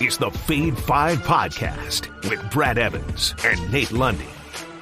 is the Fade 5 Podcast with Brad Evans and Nate Lundy.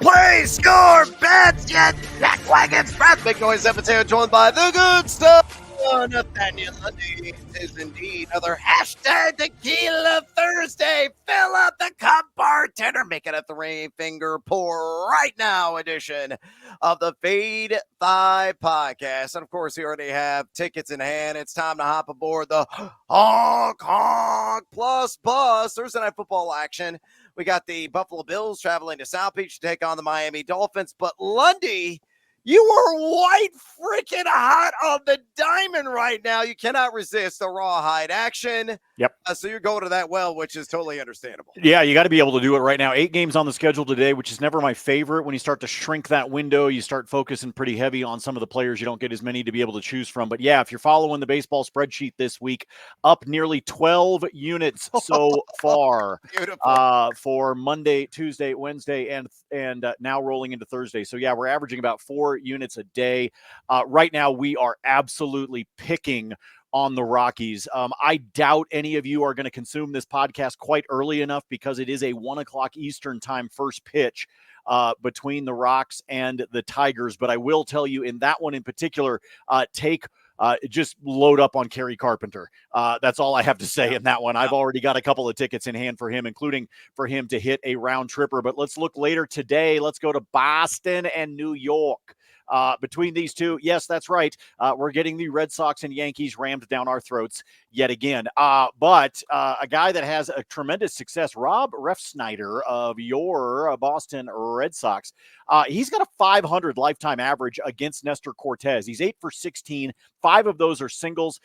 Play, score, bets, yet jack wagons. Brad Big Noise Evans here, joined by the good stuff. Nathaniel Lundy. It is indeed another hashtag Tequila Thursday. Fill up the cup, bartender. Make it a 3-finger pour right now edition of the Fade 5 Podcast. And of course, we already have tickets in hand. It's time to hop aboard the Honk Honk Plus Bus Thursday Night Football action. We got the Buffalo Bills traveling to South Beach to take on the Miami Dolphins. But Lundy, you are white freaking hot on the diamond right now. You cannot resist the rawhide action. Yep. So you're going to that well, which is totally understandable. Yeah, you got to be able to do it right now. 8 games on the schedule today, which is never my favorite. When you start to shrink that window, you start focusing pretty heavy on some of the players. You don't get as many to be able to choose from. But yeah, if you're following the baseball spreadsheet this week, up nearly 12 units so far for Monday, Tuesday, Wednesday, and now rolling into Thursday. So yeah, we're averaging about 4 units a day. Right now, we are absolutely picking on the Rockies. I doubt any of you are going to consume this podcast quite early enough because it is a 1:00 Eastern time first pitch between the Rocks and the Tigers. But I will tell you in that one in particular, just load up on Kerry Carpenter. That's all I have to say in that one. I've already got a couple of tickets in hand for him, including for him to hit a round tripper. But let's look later today. Let's go to Boston and New York. Between these two, yes, that's right. We're getting the Red Sox and Yankees rammed down our throats yet again. But a guy that has a tremendous success, Rob Refsnyder of your Boston Red Sox, he's got a 500 lifetime average against Nestor Cortez. He's 8 for 16. 5 of those are singles.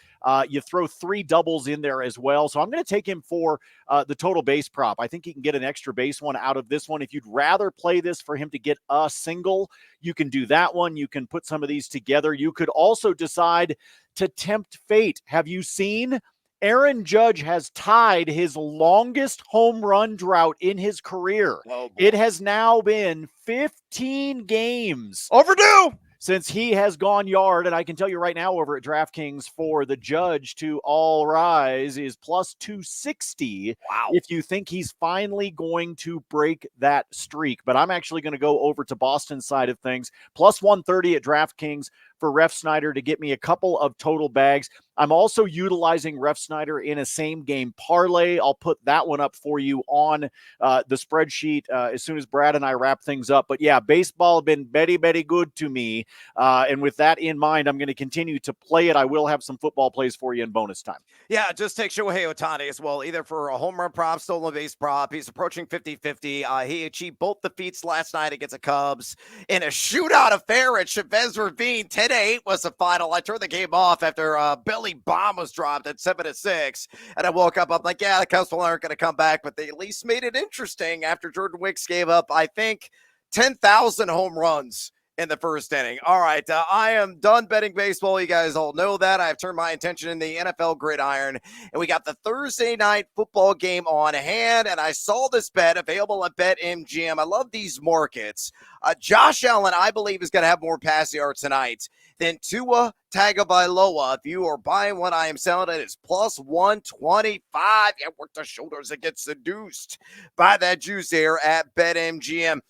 You throw 3 doubles in there as well. So I'm going to take him for the total base prop. I think he can get an extra base one out of this one. If you'd rather play this for him to get a single, you can do that one. You can put some of these together. You could also decide to tempt fate. Have you seen Aaron Judge has tied his longest home run drought in his career? Oh, it has now been 15 games. Overdue! Since he has gone yard, and I can tell you right now over at DraftKings for the Judge to all rise is plus 260. Wow. If you think he's finally going to break that streak. But I'm actually going to go over to Boston's side of things. Plus 130 at DraftKings for Refsnyder to get me a couple of total bags. I'm also utilizing Refsnyder in a same-game parlay. I'll put that one up for you on the spreadsheet as soon as Brad and I wrap things up. But yeah, baseball has been very, very good to me. And with that in mind, I'm going to continue to play it. I will have some football plays for you in bonus time. Yeah, just take Shohei Ohtani as well, either for a home run prop, stolen base prop. He's approaching 50-50. He achieved both the feats last night against the Cubs in a shootout affair at Chavez Ravine. 10-8 was the final. I turned the game off after Billy Bomb was dropped at 7-6. And I woke up, I'm like, yeah, the Cubs aren't going to come back, but they at least made it interesting after Jordan Wicks gave up, I think, 10,000 home runs in the first inning. All right, I am done betting baseball. You guys all know that. I've turned my attention in the NFL gridiron, and we got the Thursday night football game on hand, and I saw this bet available at BetMGM. I love these markets. Josh Allen, I believe, is going to have more pass yards tonight than Tua Tagovailoa. If you are buying what I am selling, it is plus 125. Yeah, work the shoulders. It gets seduced by that juice there at BetMGM.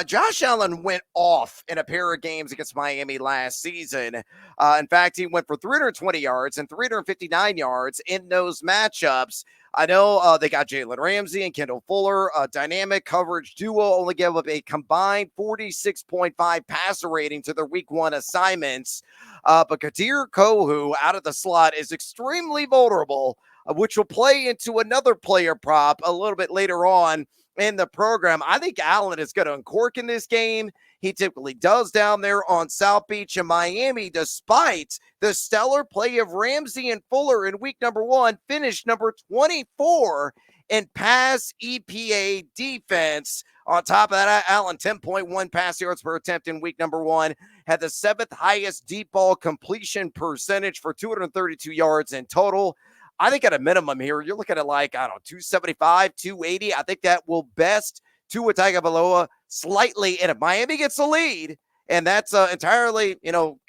Josh Allen went off in a pair of games against Miami last season. In fact, he went for 320 yards and 359 yards in those matchups. I know they got Jalen Ramsey and Kendall Fuller, a dynamic coverage duo, only gave up a combined 46.5 passer rating to their week 1 assignments. But Kadir Kohu out of the slot is extremely vulnerable, which will play into another player prop a little bit later on in the program. I think Allen is going to uncork in this game. He typically does down there on South Beach in Miami, despite the stellar play of Ramsey and Fuller in week number 1, finished number 24 in pass EPA defense. On top of that, Allen, 10.1 pass yards per attempt in week number 1, had the 7th highest deep ball completion percentage for 232 yards in total. I think at a minimum here, you're looking at like, I don't know, 275, 280. I think that will best Tua Tagovailoa slightly. And if Miami gets the lead, and that's entirely,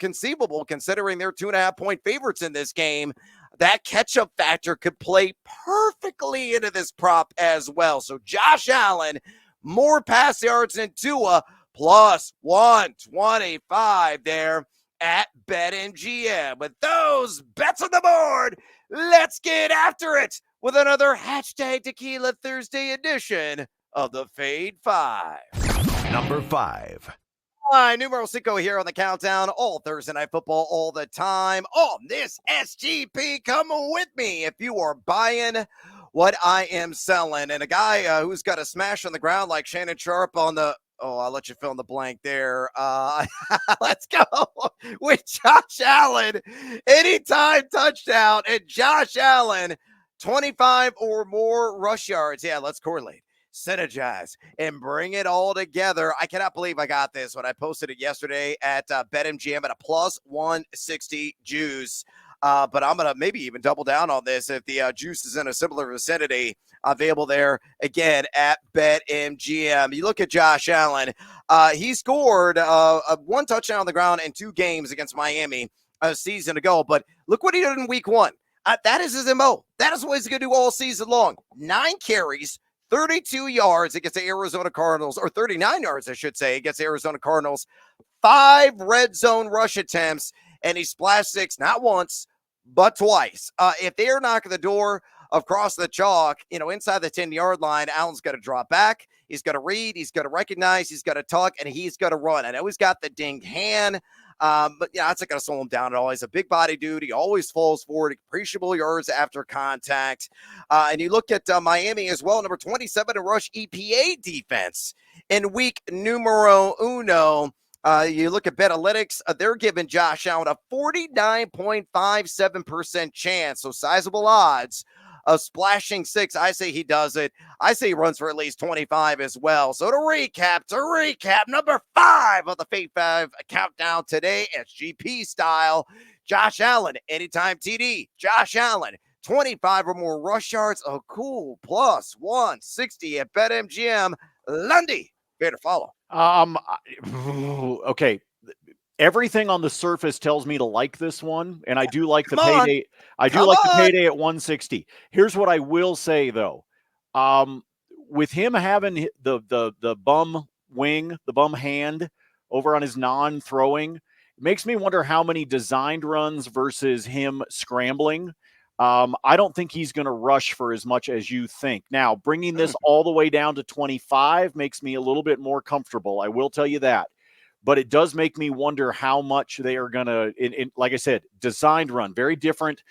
conceivable considering they're 2.5-point favorites in this game, that catch-up factor could play perfectly into this prop as well. So Josh Allen, more pass yards than Tua, plus 125 there at BetMGM. With those bets on the board, let's get after it with another hashtag Tequila Thursday edition of the Fade 5. Number 5. Hi, numero cinco here on the countdown. All Thursday Night Football all the time on this SGP. Come with me if you are buying what I am selling. And a guy who's got a smash on the ground like Shannon Sharp on the I'll let you fill in the blank there. Let's go with Josh Allen. Anytime touchdown and Josh Allen, 25 or more rush yards. Yeah, let's correlate, synergize, and bring it all together. I cannot believe I got this when I posted it yesterday at BetMGM at a plus 160 juice. But I'm going to maybe even double down on this if the juice is in a similar vicinity. Available there again at BetMGM. You look at Josh Allen. He scored one touchdown on the ground in 2 games against Miami a season ago. But look what he did in week 1. That is his MO. That is what he's going to do all season long. 9 carries, 32 yards against the Arizona Cardinals, or 39 yards, I should say, against the Arizona Cardinals. 5 red zone rush attempts, and he splashed 6, not once, but twice. If they are knocking the door across the chalk, inside the 10-yard line, Allen's got to drop back. He's got to read. He's got to recognize. He's got to tuck, and he's got to run. I know he's got the dinged hand, but that's not going to slow him down at all. He's a big body dude. He always falls forward, appreciable yards after contact. And you look at Miami as well, number 27 in rush EPA defense in week numero uno. You look at Betalytics, they're giving Josh Allen a 49.57% chance, so sizable odds of splashing 6. I say he does it. I say he runs for at least 25 as well. So to recap, number 5 of the Fade 5 countdown today, SGP style, Josh Allen, anytime TD. Josh Allen, 25 or more rush yards, a cool plus 160 at BetMGM. Lundy, fair to follow. Okay. Everything on the surface tells me to like this one, and I do like the payday. I do like the payday at 160. Here's what I will say though. With him having the bum wing, the bum hand over on his non-throwing, it makes me wonder how many designed runs versus him scrambling. I don't think he's going to rush for as much as you think. Now, bringing this all the way down to 25 makes me a little bit more comfortable. I will tell you that. But it does make me wonder how much they are going to, like I said, designed run. Very different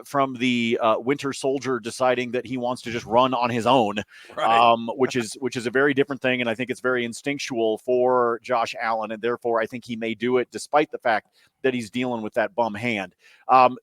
from the Winter Soldier deciding that he wants to just run on his own, right. which is a very different thing. And I think it's very instinctual for Josh Allen. And therefore, I think he may do it despite the fact that he's dealing with that bum hand.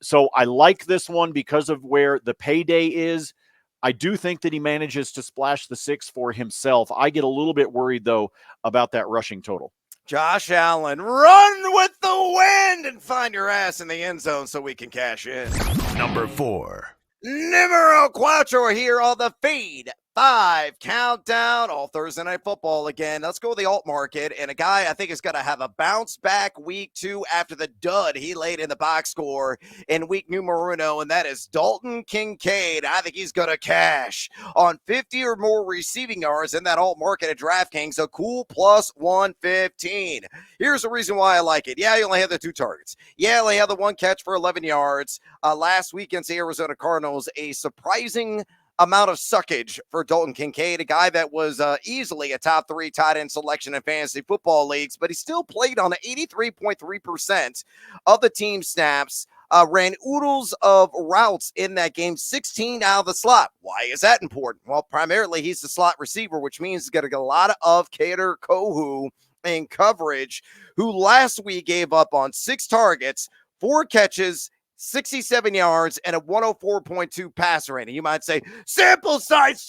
So I like this one because of where the payday is. I do think that he manages to splash the 6 for himself. I get a little bit worried, though, about that rushing total. Josh Allen, run with the wind and find your ass in the end zone so we can cash in. Number 4. Numero cuatro here on the Fade 5 countdown. All Thursday Night Football again. Let's go with the alt market. And a guy I think is going to have a bounce back week 2 after the dud he laid in the box score in week numero uno, and that is Dalton Kincaid. I think he's going to cash on 50 or more receiving yards in that alt market at DraftKings. A cool plus 115. Here's the reason why I like it. Yeah, he only had the 2 targets. Yeah, he only had the 1 catch for 11 yards. Last week against the Arizona Cardinals, a surprising amount of suckage for Dalton Kincaid, a guy that was easily a top 3 tight end selection in fantasy football leagues, but he still played on 83.3% of the team snaps, ran oodles of routes in that game, 16 out of the slot. Why is that important? Well, primarily he's the slot receiver, which means he's going to get a lot of Kader Kohu in coverage, who last week gave up on 6 targets, 4 catches, 67 yards, and a 104.2 passer rating. You might say, sample size,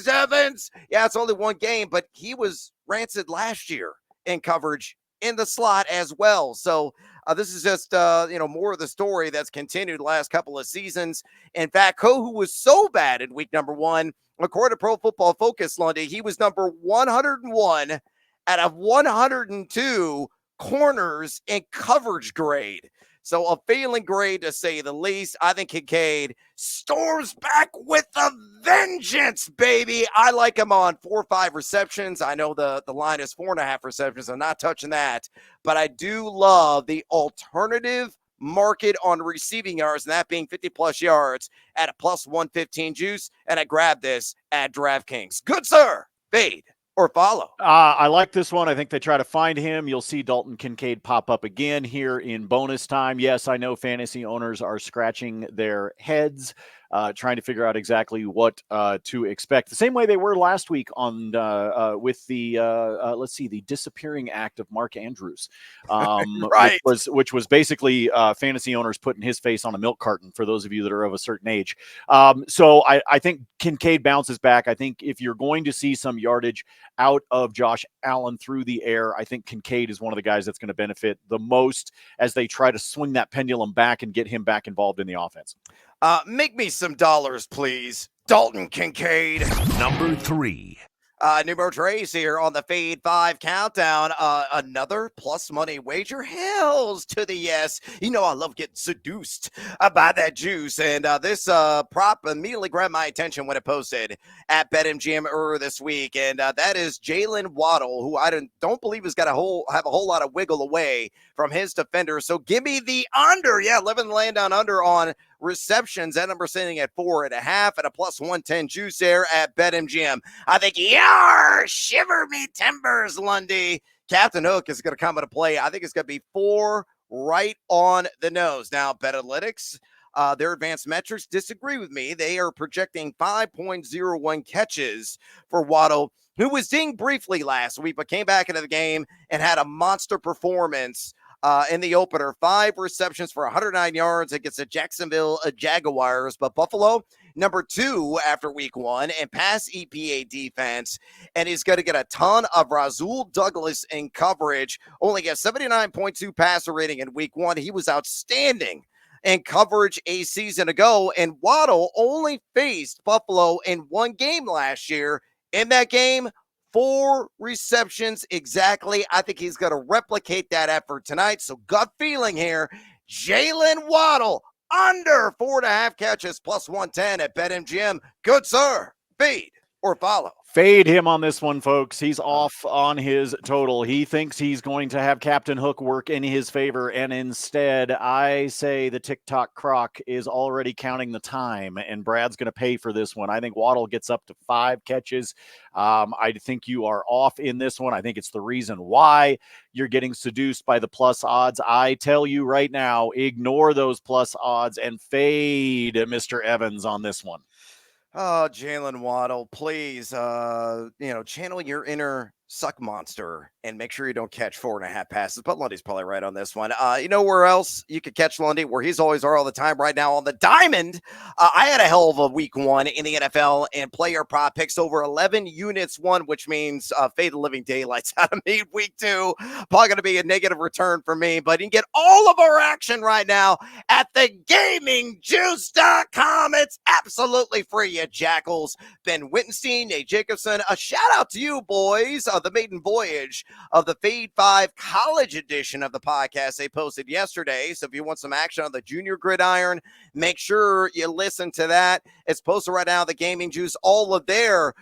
Evans. Yeah, it's only 1 game, but he was rancid last year in coverage in the slot as well. So this is just, more of the story that's continued the last couple of seasons. In fact, Kohu was so bad in week number 1, according to Pro Football Focus, Lundy, he was number 101 out of 102 corners in coverage grade. So I'm feeling great to say the least. I think Kincaid storms back with a vengeance, baby. I like him on 4 or 5 receptions. I know the line is 4.5 receptions. I'm not touching that, but I do love the alternative market on receiving yards, and that being 50+ yards at a plus 115 juice. And I grabbed this at DraftKings. Good, sir. Fade or follow. I like this one. I think they try to find him. You'll see Dalton Kincaid pop up again here in bonus time. Yes, I know fantasy owners are scratching their heads, trying to figure out exactly what to expect. The same way they were last week on with the the disappearing act of Mark Andrews, Right. which was basically fantasy owners putting his face on a milk carton. For those of you that are of a certain age, so I think Kincaid bounces back. I think if you're going to see some yardage out of Josh Allen through the air, I think Kincaid is one of the guys that's going to benefit the most as they try to swing that pendulum back and get him back involved in the offense. Make me some dollars, please. Dalton Kincaid. Number 3. Numero Trace here on the Fade 5 countdown. Another plus money wager. Hells to the yes. You know I love getting seduced by that juice. And this prop immediately grabbed my attention when it posted at BetMGM earlier this week. And that is Jaylen Waddle, who I don't believe has got have a whole lot of wiggle away from his defender. So give me the under. Yeah, living the land down under on receptions. That number sitting at 4.5 at a plus 110 juice there at BetMGM. I think, shiver me timbers, Lundy. Captain Hook is going to come into play. I think it's going to be 4 right on the nose. Now, BetAnalytics, their advanced metrics disagree with me. They are projecting 5.01 catches for Waddle, who was dinged briefly last week, but came back into the game and had a monster performance in the opener. 5 receptions for 109 yards against the Jacksonville Jaguars. But Buffalo, number 2 after week 1 and pass EPA defense. And he's going to get a ton of Rasul Douglas in coverage. Only got 79.2 passer rating in week 1. He was outstanding in coverage a season ago. And Waddle only faced Buffalo in 1 game last year. In that game, 4 receptions exactly. I think he's going to replicate that effort tonight. So gut feeling here, Jaylen Waddle under 4.5 catches plus 110 at BetMGM. Good, sir. Fade or follow. Fade him on this one, folks. He's off on his total. He thinks he's going to have Captain Hook work in his favor, and instead, I say the TikTok croc is already counting the time, and Brad's going to pay for this one. I think Waddle gets up to 5 catches. I think you are off in this one. I think it's the reason why you're getting seduced by the plus odds. I tell you right now, ignore those plus odds and fade Mr. Evans on this one. Oh, Jaylen Waddle, please, channel your inner suck monster and make sure you don't catch 4.5 passes. But Lundy's probably right on this one. You know where else you could catch Lundy? Where he's always all the time right now on the diamond. I had a hell of a week 1 in the NFL and player prop picks over 11 units won, which means fade the living daylights out of me week 2. Probably going to be a negative return for me, but you can get all of our action right now at thegamingjuice.com. It's absolutely free, you jackals. Ben Wittenstein, Nate Jacobson, a shout out to you boys. The maiden voyage of the Fade 5 college edition of the podcast they posted yesterday. So if you want some action on the junior gridiron, make sure you listen to that. It's posted right now, the Gaming Juice, all of their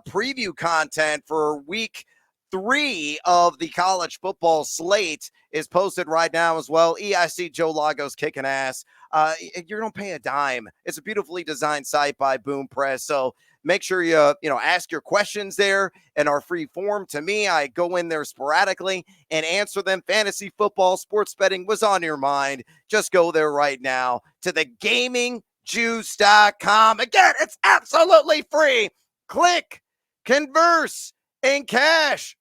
preview content for week 3 of the college football slate is posted right now as well. EIC Joe Lagos kicking ass. You don't pay a dime. It's a beautifully designed site by Boom Press. So make sure you ask your questions there in our free form. To me, I go in there sporadically and answer them. Fantasy football, sports betting was on your mind. Just go there right now to thegamingjuice.com. Again, it's absolutely free. Click, converse, and cash. ...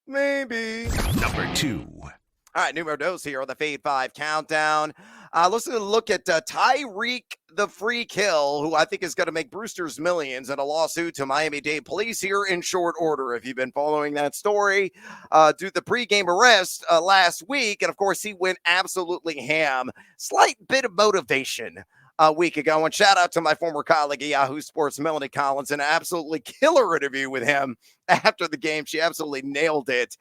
Maybe. Number 2. All right, numero dos here on the Fade 5 countdown. Let's look at Tyreek the Freak Hill, who I think is going to make Brewster's millions in a lawsuit to Miami-Dade police here in short order. If you've been following that story, due to the pregame arrest last week, and of course he went absolutely ham. Slight bit of motivation a week ago, and shout out to my former colleague at Yahoo Sports, Melanie Collins, an absolutely killer interview with him after the game. She absolutely nailed it.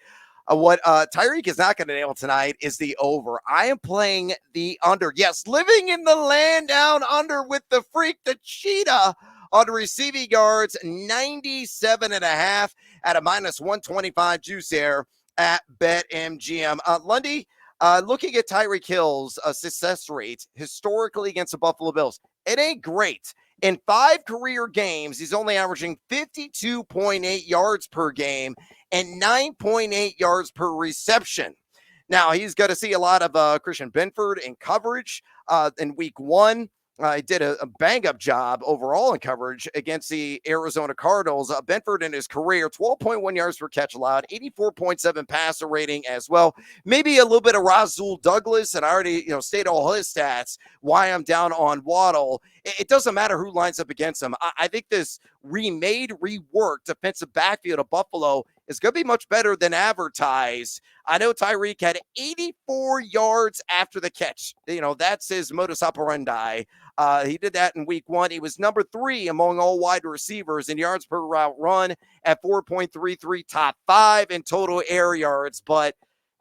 What Tyreek is not going to nail tonight is the over. I am playing the under. Yes, living in the land down under with the freak, the cheetah, on receiving yards, 97.5 at a minus 125 juice there at BetMGM. Lundy, looking at Tyreek Hill's success rate historically against the Buffalo Bills, it ain't great. In 5 career games, he's only averaging 52.8 yards per game and 9.8 yards per reception. Now, he's going to see a lot of Christian Benford in coverage in week 1. He did a bang-up job overall in coverage against the Arizona Cardinals. Benford in his career, 12.1 yards per catch allowed, 84.7 passer rating as well. Maybe a little bit of Rasul Douglas, and I already stated all his stats, why I'm down on Waddle. It doesn't matter who lines up against him. I think this reworked defensive backfield of Buffalo is going to be much better than advertised. I know Tyreek had 84 yards after the catch. That's his modus operandi. He did that in week 1. He was number 3 among all wide receivers in yards per route run at 4.33, top 5 in total air yards, but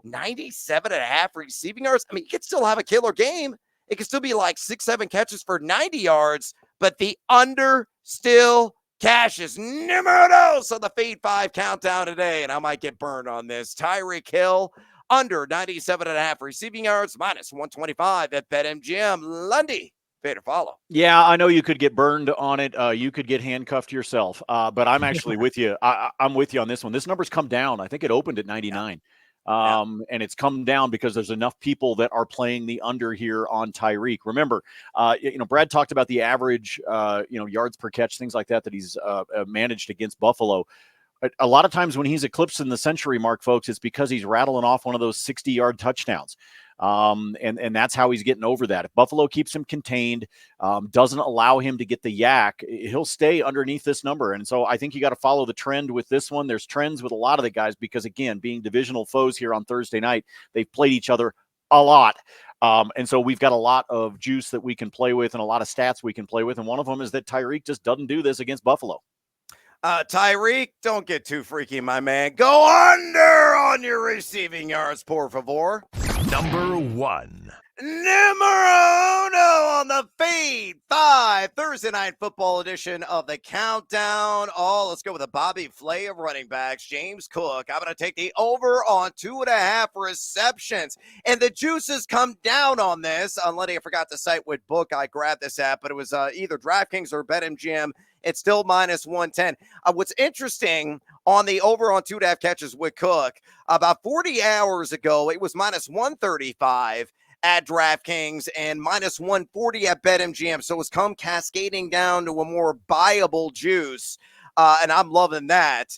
97.5 receiving yards. I mean, he could still have a killer game. It could still be like 6-7 catches for 90 yards, but the under still cashes. Numero dos on the Fade 5 countdown today, and I might get burned on this. Tyreek Hill, under 97.5 receiving yards, minus 125 at BetMGM. Lundy, fade to follow. Yeah, I know you could get burned on it. You could get handcuffed yourself, but I'm actually with you. I'm with you on this one. This number's come down. I think it opened at 99. And it's come down because there's enough people that are playing the under here on Tyreek. Remember, Brad talked about the average, yards per catch, things like that he's managed against Buffalo. A lot of times when he's eclipsing the century mark, folks, it's because he's rattling off one of those 60-yard touchdowns. And that's how he's getting over that. If Buffalo keeps him contained, doesn't allow him to get the yak, he'll stay underneath this number. And so I think you got to follow the trend with this one. There's trends with a lot of the guys because, again, being divisional foes here on Thursday night, they've played each other a lot. And so we've got a lot of juice that we can play with and a lot of stats we can play with. And one of them is that Tyreek just doesn't do this against Buffalo. Tyreek, don't get too freaky, my man. Go under on your receiving yards, por favor. Number 1. Numero uno on the Fade 5 Thursday night football edition of the Countdown. Let's go with a Bobby Flay of running backs. James Cook. I'm going to take the over on 2.5 receptions. And the juices come down on this. Unless I forgot the site with book I grabbed this at, but it was either DraftKings or BetMGM. It's still minus 110. What's interesting on the over on 2.5 catches with Cook, about 40 hours ago, it was minus 135 at DraftKings and minus 140 at BetMGM. So it's come cascading down to a more buyable juice. And I'm loving that.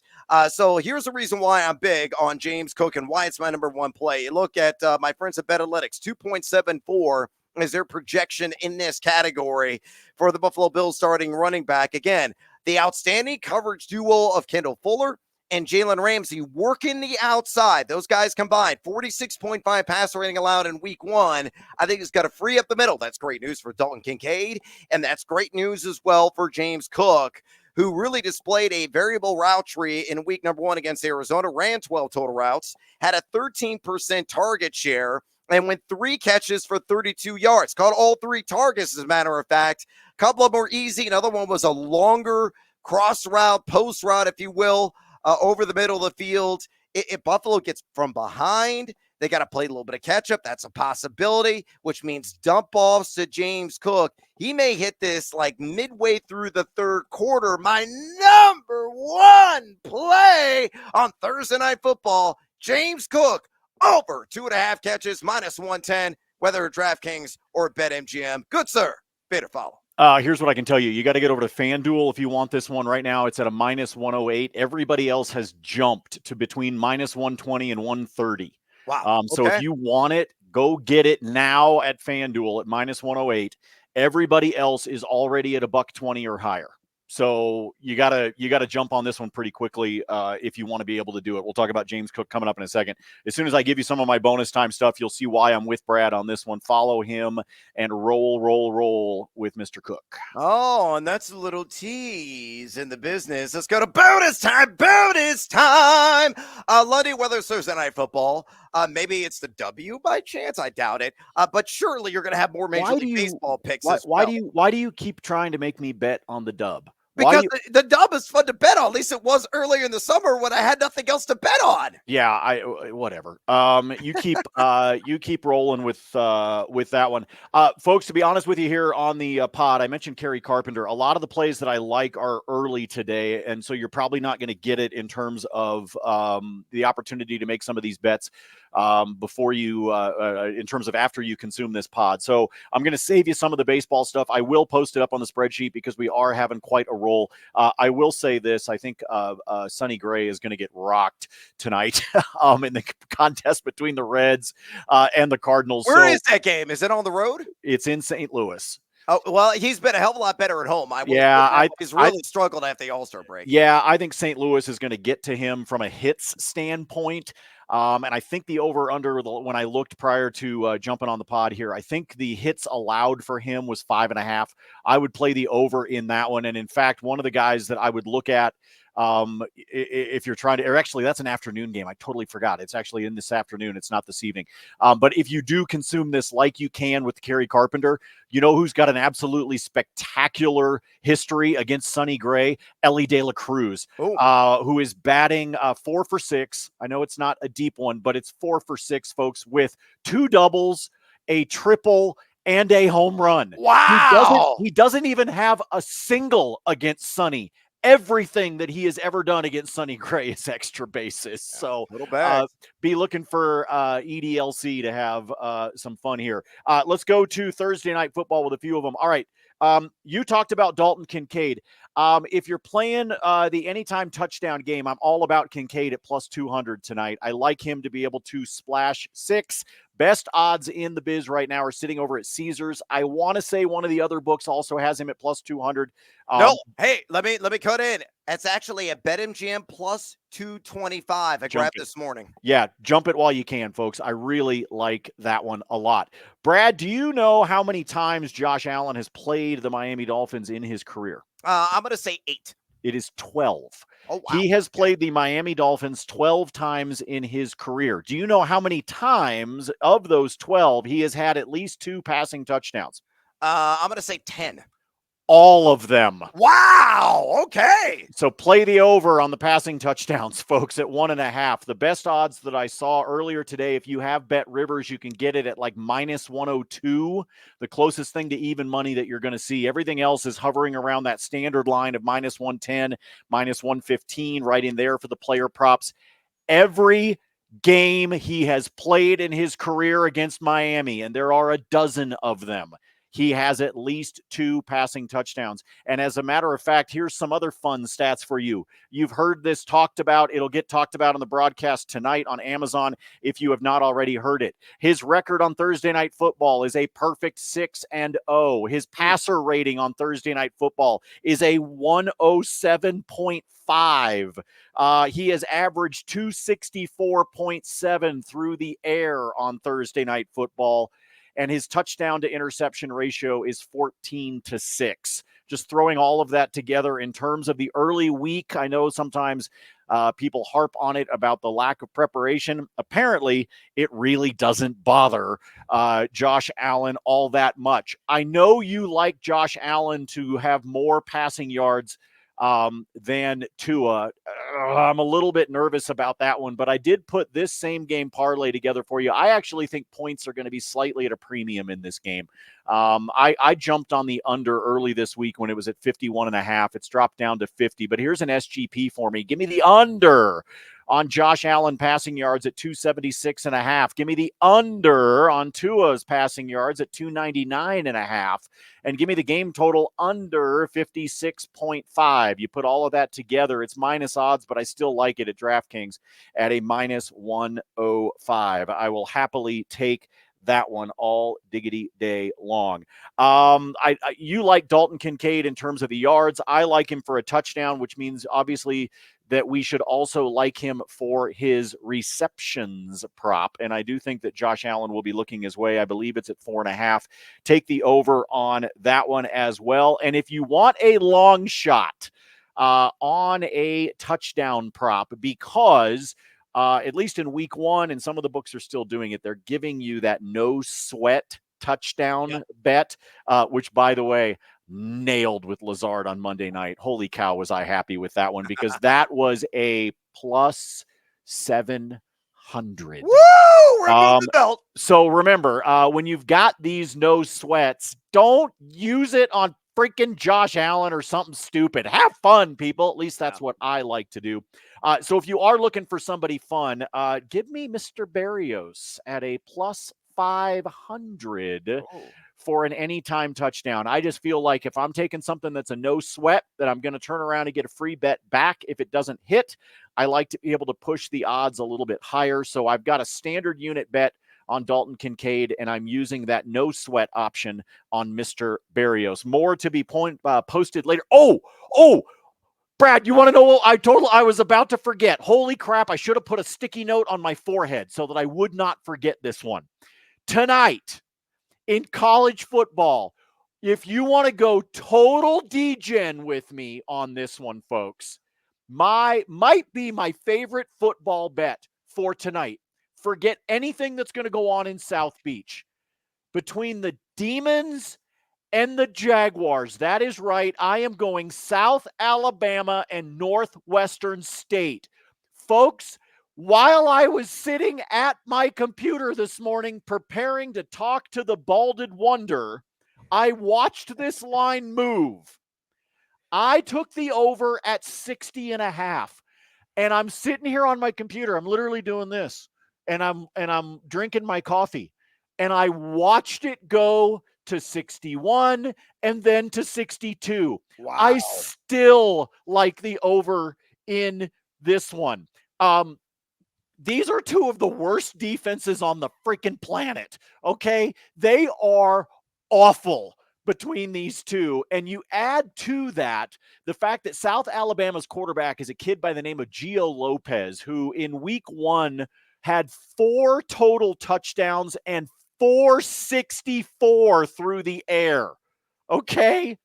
So here's the reason why I'm big on James Cook and why it's my number 1 play. You look at my friends at BetAlytics, 2.74 is their projection in this category for the Buffalo Bills starting running back. Again, the outstanding coverage duo of Kendall Fuller and Jalen Ramsey working the outside. Those guys combined, 46.5 passer rating allowed in week 1. I think it's got to free up the middle. That's great news for Dalton Kincaid, and that's great news as well for James Cook, who really displayed a variable route tree in week number 1 against Arizona, ran 12 total routes, had a 13% target share, and went 3 catches for 32 yards. Caught all 3 targets, as a matter of fact. A couple of them were easy. Another one was a longer cross route, post route, if you will, over the middle of the field. If Buffalo gets from behind, they got to play a little bit of catch up. That's a possibility, which means dump offs to James Cook. He may hit this like midway through the 3rd quarter. My number 1 play on Thursday Night Football, James Cook, over 2.5 catches, minus 110, whether at DraftKings or BetMGM. Good, sir. Better follow. Here's what I can tell you. You got to get over to FanDuel if you want this one right now. It's at a minus 108. Everybody else has jumped to between minus 120 and 130. Wow. So if you want it, go get it now at FanDuel at minus 108. Everybody else is already at $1.20 or higher. So you gotta jump on this one pretty quickly if you want to be able to do it. We'll talk about James Cook coming up in a second. As soon as I give you some of my bonus time stuff, you'll see why I'm with Brad on this one. Follow him and roll with Mr. Cook. Oh, and that's a little tease in the business. Let's go to bonus time. Bonus time. Lundy, whether it's Thursday Night Football, maybe it's the W by chance. I doubt it. But surely you're going to have more Major League Baseball picks as well. Why do you keep trying to make me bet on the dub? Because the dub is fun to bet on. At least it was earlier in the summer when I had nothing else to bet on. Yeah, whatever. You keep rolling with that one, folks. To be honest with you, here on the pod, I mentioned Kerry Carpenter. A lot of the plays that I like are early today, and so you're probably not going to get it in terms of the opportunity to make some of these bets before you, in terms of after you consume this pod. So I'm going to save you some of the baseball stuff. I will post it up on the spreadsheet because we are having quite a roll. I will say this: I think Sonny Gray is going to get rocked tonight in the contest between the Reds and the Cardinals. Where is that game? Is it on the road? It's in St. Louis. Oh, well, he's been a hell of a lot better at home. He's really struggled after the All-Star break. Yeah, I think St. Louis is going to get to him from a hits standpoint. And I think the over-under, when I looked prior to jumping on the pod here, I think the hits allowed for him was 5.5. I would play the over in that one. And in fact, one of the guys that I would look at, if you're trying to, or actually that's an afternoon game. I totally forgot. It's actually in this afternoon. It's not this evening. But if you do consume this like you can with Kerry Carpenter, you know who's got an absolutely spectacular history against Sonny Gray? Ellie De La Cruz, who is batting 4 for 6. I know it's not a deep one, but it's 4 for 6, folks, with 2 doubles, a triple, and a home run. Wow. He doesn't even have a single against Sonny. Everything that he has ever done against Sonny Gray is extra bases. So be looking for EDLC to have some fun here. Let's go to Thursday Night Football with a few of them. All right. You talked about Dalton Kincaid. If you're playing the anytime touchdown game, I'm all about Kincaid at plus 200 tonight. I like him to be able to splash 6. Best odds in the biz right now are sitting over at Caesars. I want to say one of the other books also has him at plus 200. No, hey, let me cut in. It's actually a BetMGM plus 225. I grabbed this morning. Yeah, jump it while you can, folks. I really like that one a lot. Brad, do you know how many times Josh Allen has played the Miami Dolphins in his career? I'm going to say 8. It is 12. Oh, wow. He has played the Miami Dolphins 12 times in his career. Do you know how many times of those 12 he has had at least 2 passing touchdowns? I'm going to say 10. All of them. Wow. Okay. So play the over on the passing touchdowns, folks, at 1.5. The best odds that I saw earlier today, if you have Bet Rivers, you can get it at like minus 102, the closest thing to even money that you're going to see. Everything else is hovering around that standard line of minus 110, minus 115, right in there for the player props. Every game he has played in his career against Miami, and there are a dozen of them, he has at least 2 passing touchdowns. And as a matter of fact, here's some other fun stats for you. You've heard this talked about. It'll get talked about on the broadcast tonight on Amazon if you have not already heard it. His record on Thursday Night Football is a perfect 6-0. His passer rating on Thursday Night Football is a 107.5. He has averaged 264.7 through the air on Thursday Night Football. And his touchdown to interception ratio is 14-6. Just throwing all of that together in terms of the early week. I know sometimes people harp on it about the lack of preparation. Apparently, it really doesn't bother Josh Allen all that much. I know you like Josh Allen to have more passing yards than Tua. I'm a little bit nervous about that one, but I did put this same game parlay together for you. I actually think points are going to be slightly at a premium in this game. I jumped on the under early this week when it was at 51.5. It's dropped down to 50, but here's an SGP for me. Give me the under on Josh Allen passing yards at 276.5. Give me the under on Tua's passing yards at 299.5. And give me the game total under 56.5. You put all of that together, it's minus odds, but I still like it at DraftKings at a minus 105. I will happily take that one all diggity day long. You like Dalton Kincaid in terms of the yards. I like him for a touchdown, which means obviously that we should also like him for his receptions prop. And I do think that Josh Allen will be looking his way. I believe it's at 4.5. Take the over on that one as well. And if you want a long shot on a touchdown prop, because at least in week 1, and some of the books are still doing it. They're giving you that no sweat touchdown bet, which, by the way, nailed with Lazard on Monday night. Holy cow, was I happy with that one, because that was a plus 700. Woo! Remove the belt. So remember, when you've got these no sweats, don't use it on freaking Josh Allen or something stupid. Have fun, people. At least that's what I like to do. So if you are looking for somebody fun, give me Mr. Berrios at a plus 500 for an anytime touchdown. I just feel like if I'm taking something that's a no sweat, that I'm going to turn around and get a free bet back if it doesn't hit. I like to be able to push the odds a little bit higher. So I've got a standard unit bet on Dalton Kincaid, and I'm using that no sweat option on Mr. Berrios. More to be posted later. Oh, Brad, you want to know what I was about to forget. Holy crap, I should have put a sticky note on my forehead so that I would not forget this one. Tonight, in college football, if you want to go total degen with me on this one, folks, might be my favorite football bet for tonight. Forget anything that's going to go on in South Beach. Between the Demons and the Jaguars, that is right, I am going South Alabama and Northwestern State. Folks, while I was sitting at my computer this morning preparing to talk to the Balded Wonder, I watched this line move. I took the over at 60.5, and I'm sitting here on my computer. I'm literally doing this, and I'm drinking my coffee, and I watched it go to 61 and then to 62. Wow. I still like the over in this one. These are two of the worst defenses on the freaking planet, okay? They are awful between these two. And you add to that the fact that South Alabama's quarterback is a kid by the name of Gio Lopez, who in week 1 had 4 total touchdowns and 464 through the air, okay?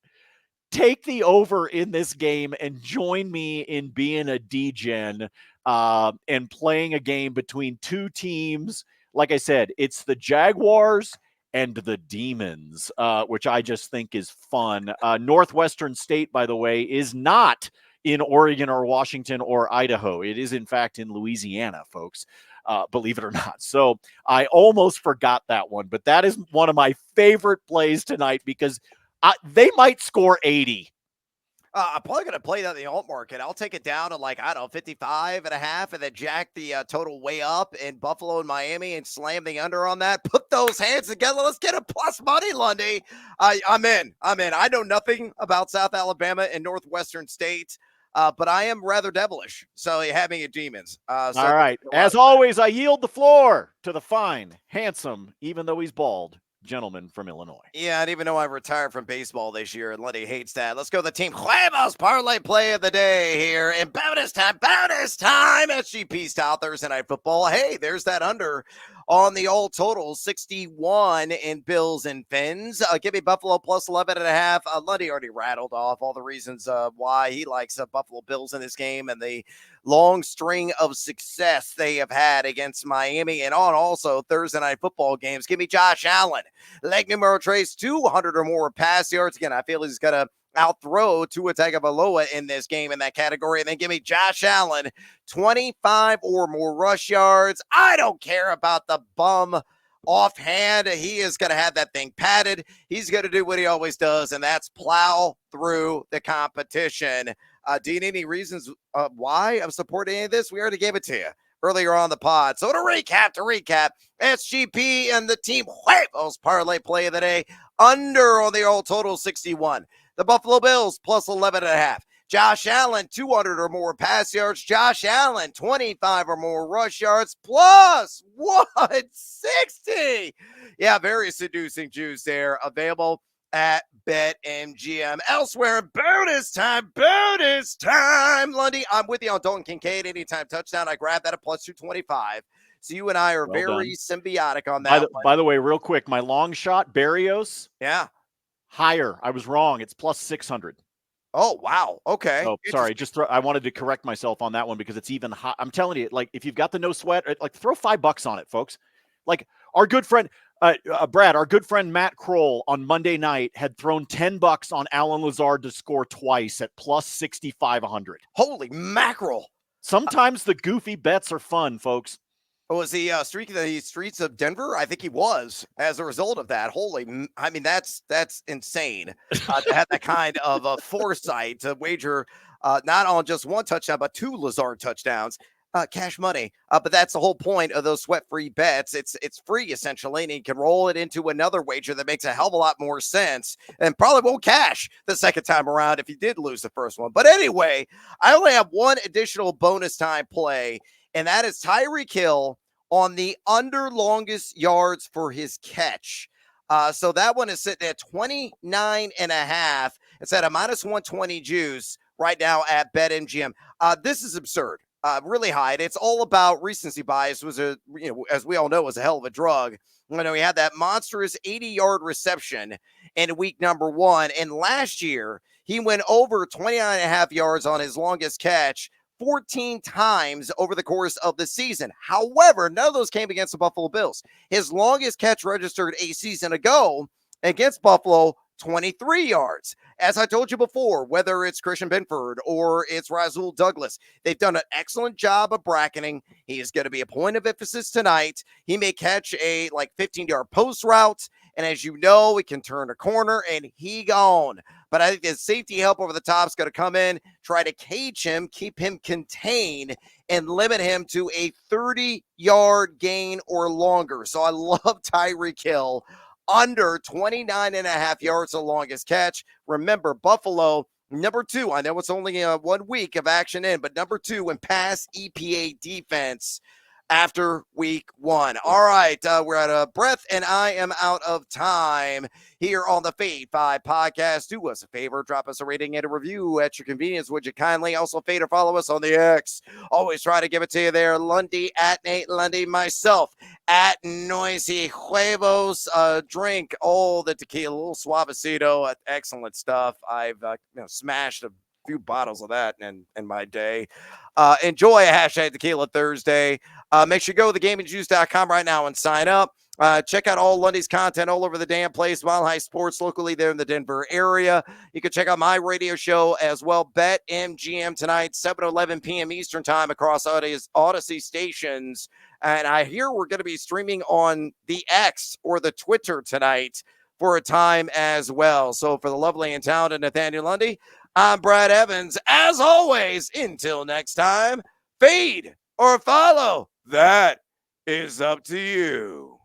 Take the over in this game and join me in being a degen and playing a game between two teams. Like I said, it's the Jaguars and the Demons, which I just think is fun. Northwestern State, by the way, is not in Oregon or Washington or Idaho. It is, in fact, in Louisiana, folks, believe it or not. So I almost forgot that one, but that is one of my favorite plays tonight because they might score 80. I'm probably going to play that in the alt market. I'll take it down to 55.5 and then jack the total way up in Buffalo and Miami and slam the under on that. Put those hands together. Let's get a plus money, Lundy. I'm in. I know nothing about South Alabama and Northwestern State, but I am rather devilish. So you have me at Demons. All right. As always, I yield the floor to the fine, handsome, even though he's bald, gentleman from Illinois. Yeah, and even though I retired from baseball this year, and Lenny hates that. Let's go to the Team Huevos parlay play of the day here. And bonus time, SGP style Thursday Night Football. Hey, there's that under on the all total, 61 in Bills and Fins. Give me Buffalo plus 11.5. Lundy already rattled off all the reasons why he likes Buffalo Bills in this game and the long string of success they have had against Miami and on also Thursday Night Football games. Give me Josh Allen. Leg numero trace 200 or more pass yards. Again, I feel he's going to outthrow Tua Tagovailoa in this game in that category. And then give me Josh Allen, 25 or more rush yards. I don't care about the bum offhand. He is going to have that thing padded. He's going to do what he always does, and that's plow through the competition. Do you need any reasons why I'm supporting any of this? We already gave it to you earlier on the pod. So to recap, SGP and the Team Huevos parlay play of the day, under on the all total 61. The Buffalo Bills plus 11.5. Josh Allen, 200 or more pass yards. Josh Allen, 25 or more rush yards, plus 160. Yeah, very seducing juice there. Available at BetMGM. Elsewhere, bonus time, Lundy. I'm with you on Dalton Kincaid. Anytime touchdown, I grab that at plus 225. So you and I are very symbiotic on that. By the way, real quick, my long shot, Berrios. Yeah. Higher. I was wrong. It's plus 600. Oh, wow. Okay. Oh, sorry. I wanted to correct myself on that one because it's even hot. I'm telling you, like, if you've got the no sweat, like, throw $5 on it, folks. Like, our good friend, Brad, our good friend Matt Kroll on Monday night had thrown $10 on Alan Lazard to score twice at plus 6,500. Holy mackerel. Sometimes the goofy bets are fun, folks. Was he streaking the streets of Denver? I think he was as a result of that. I mean, that's insane to have that kind of foresight to wager not on just one touchdown, but 2 Lazard touchdowns. Cash money. But that's the whole point of those sweat-free bets. It's free essentially, and you can roll it into another wager that makes a hell of a lot more sense and probably won't cash the second time around if you did lose the first one. But anyway, I only have one additional bonus time play, and that is Tyreek Hill on the under longest yards for his catch. So that one is sitting at 29.5. It's at a minus 120 juice right now at BetMGM. This is absurd. Really high. And it's all about recency bias. As we all know, was a hell of a drug. He had that monstrous 80-yard reception in week number 1. And last year, he went over 29.5 yards on his longest catch 14 times over the course of the season. However, none of those came against the Buffalo Bills. His longest catch registered a season ago against Buffalo, 23 yards. As I told you before, whether it's Christian Benford or it's Rasul Douglas, they've done an excellent job of bracketing. He is going to be a point of emphasis tonight. He may catch a 15-yard post route, and as you know, he can turn a corner and he gone. But I think the safety help over the top is going to come in, try to cage him, keep him contained, and limit him to a 30-yard gain or longer. So I love Tyreek Hill under 29.5 yards the longest catch. Remember, Buffalo, number 2. I know it's only 1 week of action in, but number 2 in pass EPA defense after week 1. All right, we're out of breath, and I am out of time here on the Fade 5 podcast. Do us a favor, drop us a rating and a review at your convenience, would you kindly? Also, fade or follow us on the X. Always try to give it to you there. Lundy at Nate Lundy, myself at Noisy Huevos. Drink all the tequila, a little suavecito, excellent stuff. I've smashed a few bottles of that in my day. Enjoy a hashtag Tequila Thursday. Make sure you go to thegamingjuice.com right now and sign up. Check out all Lundy's content all over the damn place. Mile High Sports locally there in the Denver area. You can check out my radio show as well. BetMGM tonight, 7:11 p.m. Eastern time across Odyssey stations. And I hear we're going to be streaming on the X or the Twitter tonight for a time as well. So for the lovely and talented Nathaniel Lundy, I'm Brad Evans. As always, until next time, fade or follow. That is up to you.